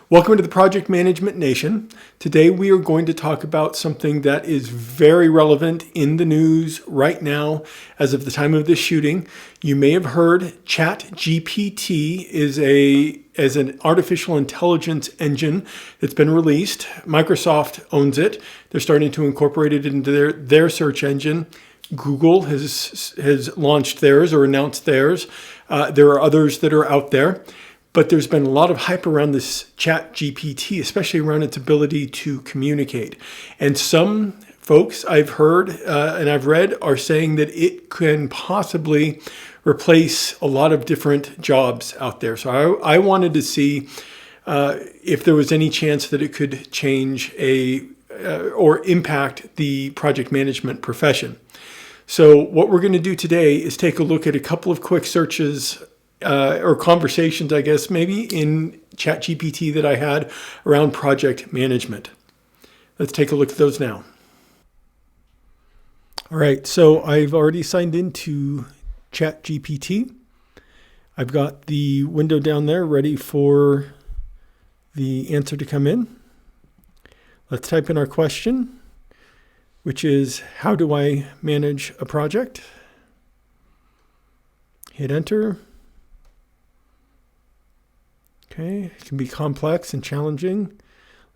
Welcome to the Project Management Nation. Today we are going to talk about something that is very relevant in the news right now as of the time of this shooting. You may have heard Chat GPT is an artificial intelligence engine that's been released. Microsoft owns it. They're starting to incorporate it into their search engine. Google has launched theirs or announced theirs. There are others that are out there. But there's been a lot of hype around this Chat GPT, especially around its ability to communicate. And some folks I've heard and I've read are saying that it can possibly replace a lot of different jobs out there. So I wanted to see if there was any chance that it could change or impact the project management profession. So what we're going to do today is take a look at a couple of quick searches or conversations, I guess, maybe in Chat GPT that I had around project management. Let's take a look at those now. All right, so I've already signed into Chat GPT. I've got the window down there ready for the answer to come in. Let's type in our question, which is, how do I manage a project? Hit enter. Okay, it can be complex and challenging.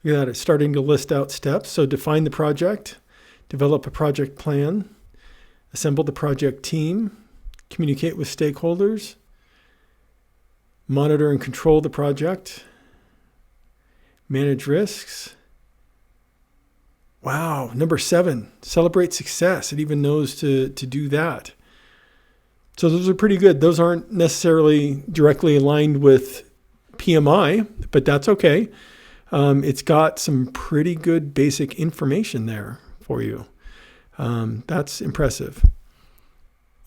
Look at that, it's starting to list out steps. So define the project, develop a project plan, assemble the project team, communicate with stakeholders, monitor and control the project, manage risks. Wow, number 7, celebrate success. It even knows to do that. So those are pretty good. Those aren't necessarily directly aligned with PMI, but that's okay. It's got some pretty good basic information there for you. That's impressive.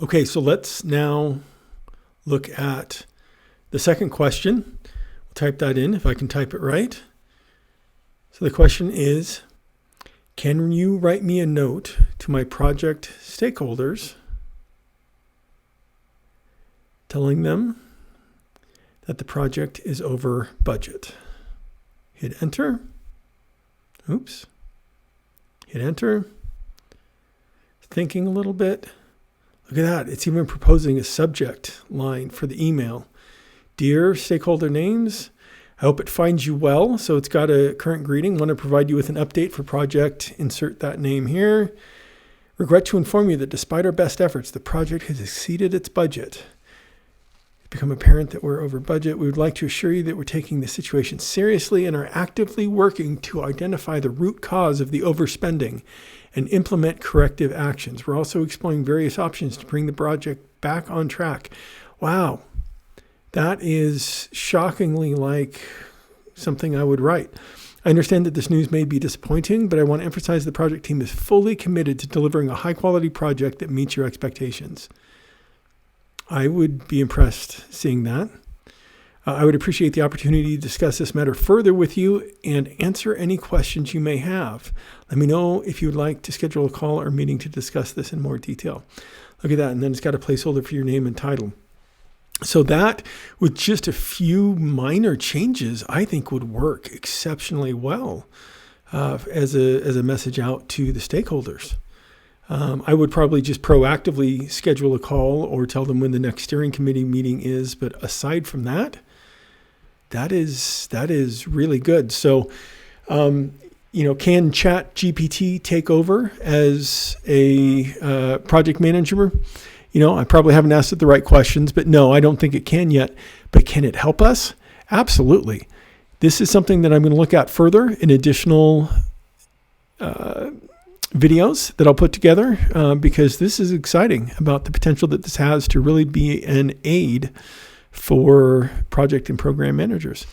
Okay, so let's now look at the second question. We'll type that in if I can type it right. So the question is, can you write me a note to my project stakeholders telling them that the project is over budget? Hit enter. Oops. Hit enter. Thinking a little bit. Look at that. It's even proposing a subject line for the email. Dear stakeholder names, I hope it finds you well. So it's got a current greeting. Want to provide you with an update for project. Insert that name here. Regret to inform you that despite our best efforts, the project has exceeded its budget. Become apparent that we're over budget. We would like to assure you that we're taking the situation seriously and are actively working to identify the root cause of the overspending and implement corrective actions. We're also exploring various options to bring the project back on track. Wow, that is shockingly like something I would write. I understand that this news may be disappointing, but I want to emphasize the project team is fully committed to delivering a high-quality project that meets your expectations. I would be impressed seeing that. I would appreciate the opportunity to discuss this matter further with you and answer any questions you may have. Let me know if you would like to schedule a call or meeting to discuss this in more detail. Look at that. And then it's got a placeholder for your name and title. So that, with just a few minor changes, I think would work exceptionally well as a message out to the stakeholders. I would probably just proactively schedule a call or tell them when the next steering committee meeting is. But aside from that, that is really good. So, can Chat GPT take over as a project manager? I probably haven't asked it the right questions, but no, I don't think it can yet. But can it help us? Absolutely. This is something that I'm going to look at further in additional videos that I'll put together because this is exciting about the potential that this has to really be an aid for project and program managers.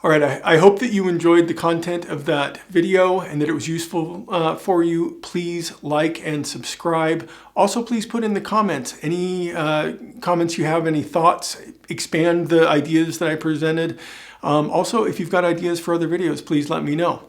All right, I hope that you enjoyed the content of that video and that it was useful for you. Please like and subscribe. Also, please put in the comments any comments you have, any thoughts, expand the ideas that I presented. Also, if you've got ideas for other videos, please let me know.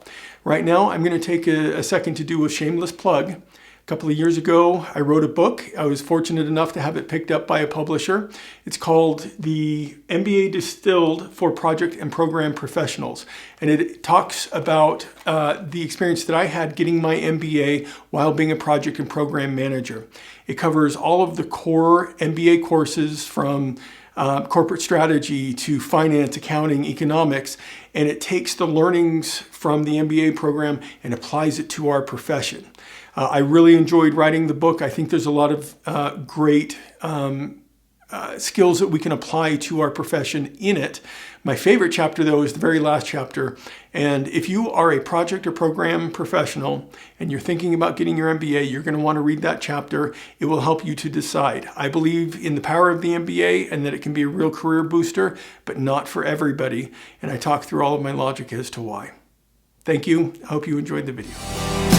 Right now, I'm going to take a second to do a shameless plug. A couple of years ago, I wrote a book. I was fortunate enough to have it picked up by a publisher. It's called The MBA Distilled for Project and Program Professionals. And it talks about the experience that I had getting my MBA while being a project and program manager. It covers all of the core MBA courses from corporate strategy to finance, accounting, economics, and it takes the learnings from the MBA program and applies it to our profession. I really enjoyed writing the book. I think there's a lot of great skills that we can apply to our profession in it. My favorite chapter, though, is the very last chapter. And if you are a project or program professional and you're thinking about getting your MBA, you're going to want to read that chapter. It will help you to decide. I believe in the power of the MBA and that it can be a real career booster, but not for everybody. And I talk through all of my logic as to why. Thank you. I hope you enjoyed the video.